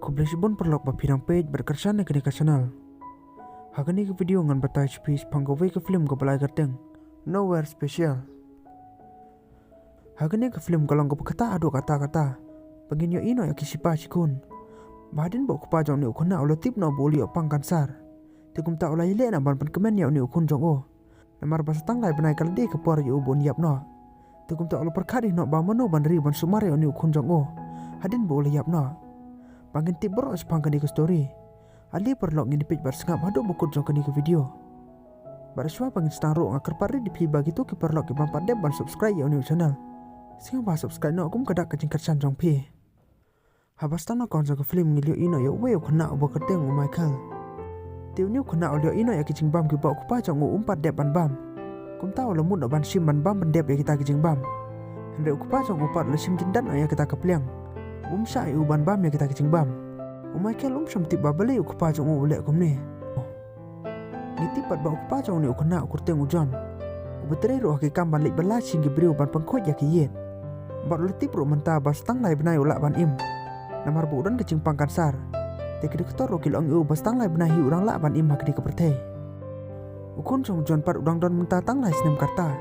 Kublasibon perlok bapirang page berkersan ke channel. Hagani ke video ngan batai spis panggawe ke film ke balai kerteng. Nowhere special. Hagani ke film kalong ke kata ado kata-kata. Penginyo ino ya kisipa sikun. Bahadin bok kupa jong ni ukuna ulo tip no boli opang kansar. Tikum ta ulai le na ban kemen ya ni ukun jong o. Namar basatang lai benai kalde ke por yu ubon yap no. Tikum ta ulo perkadi no ba mano bandri ban sumar ya ni ukun jong o. Hadin bo yap no. Bangin tip bro sepangkan ke story. Ali perlok ngini page bar sengap hado bukut jong ke video. Bar swa bangin staro ngakar pari di pi bagi tu ki perlok ki bampat deb ban subscribe ya ni channel. Singap ba subscribe no kum kadak kacing kersan jong pi. Habas tanah kon ke film ngilio ino ya we kena obo kerteng o Michael. Tiu ni kena olio ino ya kicing bam ki bau kupa jong o umpat deb ban bam. Kum tau lo mud ban sim ban bam deb ya kita kicing bam. Hende kupa jong upat lo sim jindan ya kita kepliang. Sa uban bam ya kita kicing bam. Michael sam tip babali kupa jong o ulek kum ni. Ni tipat ba kupa jong ni kena kurteng ujon. Betere ro ki kam ban lik bala singgi briu ban pangkot ya ki yet. Bar lo tip ro menta bas tang lai benai ulak ban im. Namar bu udan kecing pangkan sar. Tekri ketor ro kilong u bas tang lai benai hi urang lak ban im hakdi kepertei. Ukun jong jon par udang don menta tang lai sinem karta.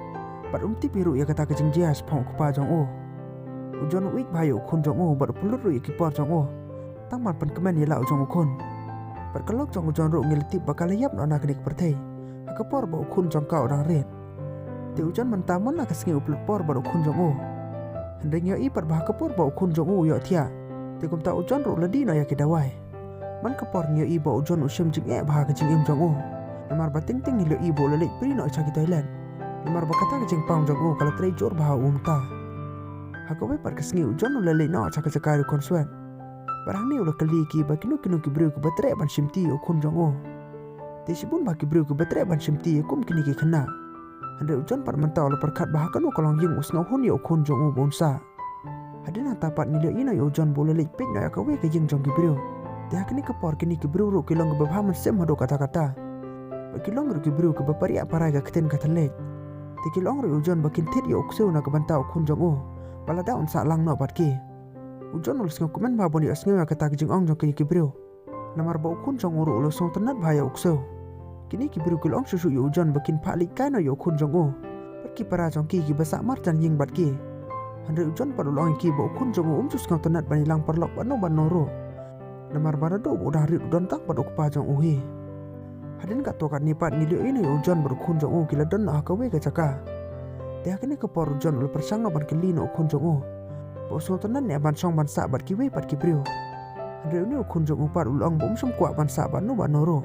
Par tip biru ya kata kecing jas pang kupa jong o. Ujon wik bayo ukun jong o bar pulut ro ikipor jong o. Tang man pen kemen ya lau jong ukun. Bar kelok jong ujon ro ngilitip bakal yap no anak ni kepertei. Hakapor ba ukun jong ka orang red. Ti ujon mentamon lah kesengi uplut por bar ukun jong o. Hendeng yo i par bah kapor ba ukun jong o yo tia. Ti kum ta ujon ro ledi no ya kidawai. Man kapor ngyo i ba ujon usem jing e bah kecing im jong o. Namar ba ting ting ngilo i bo lelik pri no cha ki Thailand. Namar ba kata kecing pang jong o kala trei jor bah ta. Hakawe par kesengi ujon no lelik no cha kecakari konsuat. Barang ni ulo kali ki ba kinu ki briu ku batre ban simti ukun jong o. Ti sibun ba ki briu ku batre ban simti kum kini ki kena. Hande ujon par mentau lo perkat bah kanu kolong ying usngau hun yo ukun jong o bonsa. Hadin tapat nilai ina yo ujon bo lelik pik no ya kawe ke ying jong ki briu. Ti hakini kapor kini ki briu ro kilong ke babha mensem hado kata-kata. Ba kilong ro ki briu ke bapari aparai ga keten katalek. Ti kilong ro ujon bakin tit yo ukseu na ke bantau ukun jong o. Bala daun sa lang no bat ki. Ujon ulus ngau kumen babon yo asngeu ya kata kijing ong jong ki briu. Namar ba ukun jong ro ulus song tenat bahaya ukseu. Kini ki briu kilong susu yo ujon bakin palik kai no yo ukun jong o. Perki para jong ki basak mar jan ying bat ki. Handre ujon pada ulong ki ba ukun jong o sus ngau tenat banilang perlok bano banoro. Namar barado udah rit udon tak pada kupa jong uhi. Hadin kat tokat nipat ngilio ini ujon berukun jong o kila don na kawe ke caka. Dia kini kepor ujon ul persang ban keli no ukun jong o. Ba sultanan ne ban song ban sa bat kiwe pat kibriu. Handre ni ukun jong o pat ulong bom som kuat ban sa ban no banoro.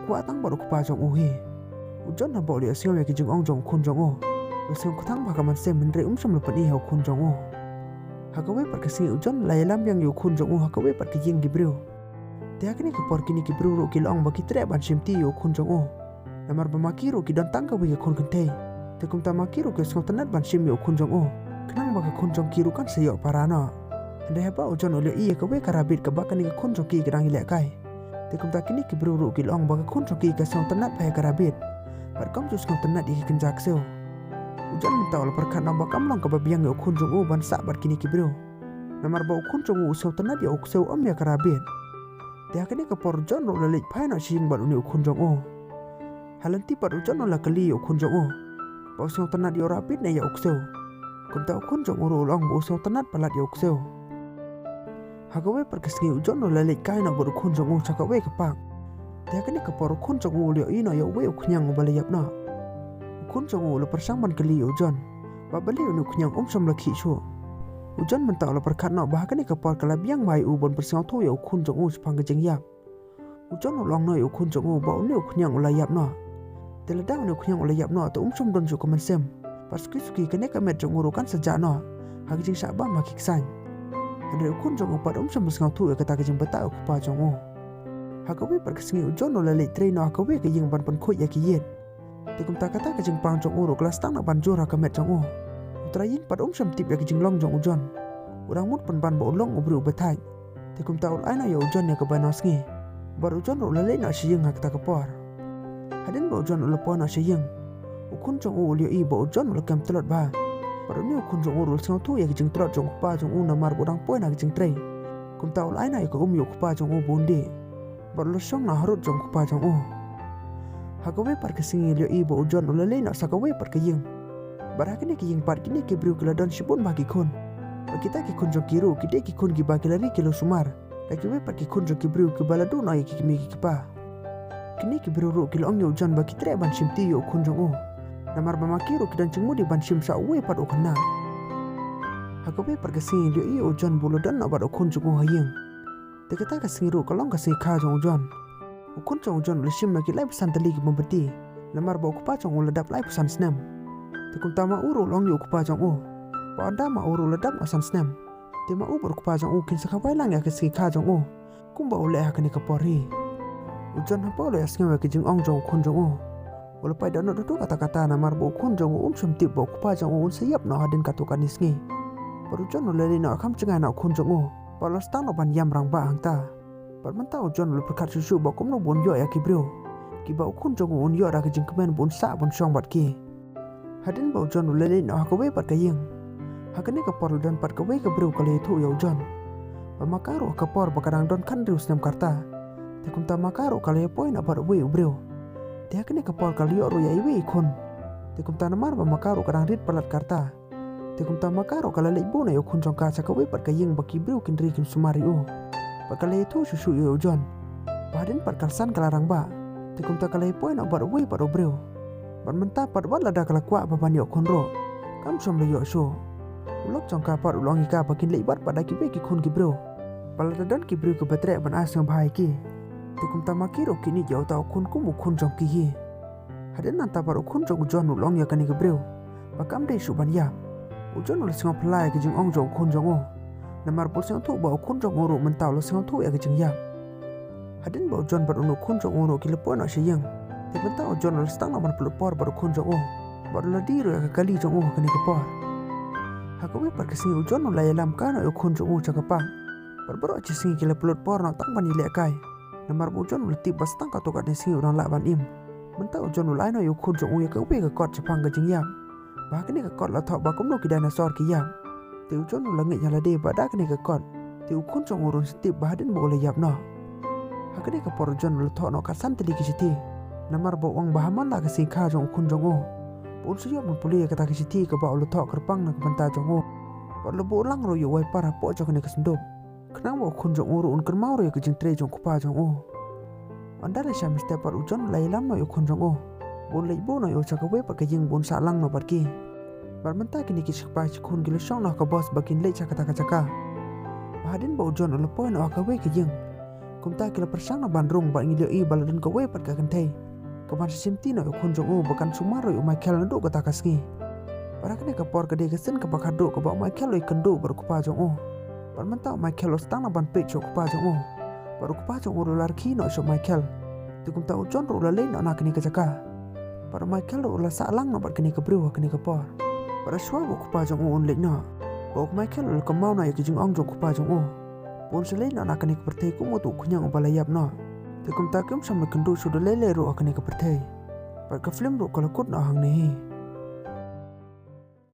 Kuat tang pada kupa jong uhi. Ujon na ba li asio ya ki jong ong jong ukun jong o. Usiong kutang bakaman sem mendre som lepan i ukun jong o. Hakawe par kesingi ujon layalam yang ukun jong o hakawe par ki ying gibriu. Ti hakini kepor kini gibriu ro kilong baki tre ban simti ukun jong o. Namar bamaki ro ki don tangka wi ukun kentei. Ti kum tamaki ro ki song tenat ban sim ukun jong o. Kenang baka kun jong ki ro kan seyo parana. Hande haba ujon olio i kawe karabit ke bakani kun jong ki gedang ilek kai. Ti kum takini gibriu ro kilong baka kun jong ki ke song tenat pai karabit. Par kam jus ngau tenat i kenjak seo. Ujan mentau la perkat nambah kamlang ke babiang ya ukun jong o ban sak bat kini kibriu. Namar ba ukun jong o usau tenat ya ukseu om ya karabit. Ti hakini kapor ujon ro lelik pai no sing bat uni ukun jong o. Halanti pat ujon no la kali ya ukun jong o. Ba usau tenat ya rapit na ya ukseu. Kunta ukun jong o ro ulong ba usau tenat palat ya ukseu. Hakawe perkesengi ujon no lelik kai no bat ukun jong o cakawe kepak. Ti hakini kapor ukun jong o lio ino ya we ukunyang ubalayap na. Ukun jong o lo persang ban keli ujon. Ba bali unu kunyang som laki shu. Ujon mentau lo perkat no bahkan ni kapor kalabiang mai ubon persang to ya ukun jong o sepang kejeng yap. Ujon ulong no ya ukun jong o ba unu kunyang ulayap no. Teledang unu kunyang ulayap no to som don ju komensem. Paski suki kene kamet jong o kan sejak no. Hakijing sakba makik san. Andre ukun jong o pat som persang to ya kata kejeng beta kupa jong o. Hakawe perkesengi ujon no lalik tre no hakawe ke ying ban penkut ya ki yet. Tikum tak kata kejing pang jong o ro kelas tang nak banjur hakamet jong o. Utrayin pat sam tip ya kejing long jong ujon. Urang mut pen ban bo long ubru betai. Tikum taul aina ya ujon ya ke banos ngi. Bar ujon ro lele na siyeng hak ta kapor. Hadin ba ujon ulo na siyeng. Ukun jong o ulio i ba ujon ulo kem telot ba. Bar ni ukun jong o ro sing tu ya kejing telot jong pa jong o namar bodang poin na kejing trei. kum ta ulai na ko yo kupa jong o bonde bar lo song na harut jong kupa jong o hakawe par kesingi lio i bo ujon ulale na sakawe par kayeng bar hakini kayeng par kini ke briu kala don shibun bagi kon kita ki kun jong kiru kide ki kun gi bagi lari kilo sumar lagi we par ki kun jong ki briu ki baladu na ki mi ki pa kini ki briu ro kilo ong yo ujon bagi tre ban shimti yo kun jong o namar ba makiru ki dan cingmu di ban shim sa we par o kana hakawe par kesingi lio i ujon bulu dan na bar o kun jong o hayeng tekata ka singiru kalong ka sing kha jong ujon ukun jong ujon le shim ki lai pesan tali ki membeti lamar ba okupa jong ledap lai pesan snem tekum tama uru long yo okupa jong o ba anda ma uru ledap asan snem te ma u okupa jong o kin sakha lang ya ka sing kha jong o kumba ule ha kani ka pori ujon ha polo ya sngwe ki jing ong jong kun jong o wala pai dan do kata-kata namar ba ukun jong o shum tip ba okupa jong o sayap na hadin katukan isngi parujon le na kham chinga na kun jong o palos tang no ban yam rang ba angta parmanta ujon lu perkat susu ba kum no bon yo ya kibrio ki ba ukun jong un yo ra ka jing kemen bon sa bon shong bat ki hadin ba ujon le na ha ko we pat kayeng hakane ka por don pat ka we ka brio ka le thu yo ujon ba makaro ka por ba kadang don kan rius nem karta te kum ta makaro ka le poi na par we brio te hakane ka por ka yo ro ya iwe ikon te kum ta namar ba makaro kadang rit palat karta te kum ta makaro ka le ibu na yo kun jong ka sa ka we pat kayeng ba ki brio kin ri kin sumari o pakale itu susu yo ujon padin perkalsan kalarang ba tikum ta kale poin obar we par obreu ban menta par wala da kala kwa baban yo konro kam som le yo so ulok jong ka par ulong ka pakin le ibat pada ki be ki kun ki bro palada dan ki bro ko batre ban asang bhai ki tikum ta makiro kini jau ta kun ku mu kun jong ki hi hadin nan ta par kun jong ujon ulong ya kani ki bro bakam de su ban ya ujon ul sing plai ki jing ong jong kun jong o namar pul sing thu ba kun jong oro mentau lo sing thu ya ke jing ya hadin ba jon bar unu kun jong oro ki lepo na shiyang te mentau jon lo stang man pul por bar kun jong o bar lo diru ya ka kali jong o ka ni ka por ha ko we par ke sing jon lo lam ka na kun jong o cha ka pa bar baro chi sing ki le pul por na tang ban ile kai namar bu jon lo tip bas tang ka to ka ni sing orang la ban im mentau jon lo lai no yo kun jong o ya ka we ka kot cha pang ka jing ya ba ka ni ka kot la tho ba kum no ki dinosaur ki ya te ujon ulangi nyala de pada kene ke kon te ukun jong urun stip bahadin bo le yap no hakene ke por jon lo tho no kasan teli ki siti namar bo wang bahaman la ke sing kha jong ukun jong o pun suyo mun puli kata ki siti ke ba lo tho kerpang na ke banta jong o por lo bo lang ro yo wai para po jong ne ke sendop kenang bo ukun jong urun ker mau ro ke jing tre jong kupa jong o anda le sham step por ujon lai lam no ukun jong o bon le bo no yo cha ka we pa ke jing bon sa lang no par ki barmenta kini ki sikpa kun gilo shong na ka boss bakin le chaka taka bahadin ba ujon lo poin o ka we ke jing kumta kila persang na bandrung ba ngilio i baladun ka we pat ka kantei ka ban simti no kun jong o bakan sumaro yo Michael ndo ka takasngi para kene ka por ka de ka sen ka bakado ka ba Michael lo ikendo bar ku pa jong o barmenta Michael lo stang na ban pe cho ku pa jong o bar ku pa jong o lar ki no so Michael tu kumta ujon ro la le no na kini ka chaka para Michael lo la sa lang no bar kini ka bru kini ka por para shwa bo kupa jong on le na bo Michael ko mau na yajing ong jong kupa jong o pon sele na nakani ka pertai ku mo tu kunyang balayap na te kum ta kum sam kendo su de le ro akani ka pertai par ka film ro kala kut na hang ne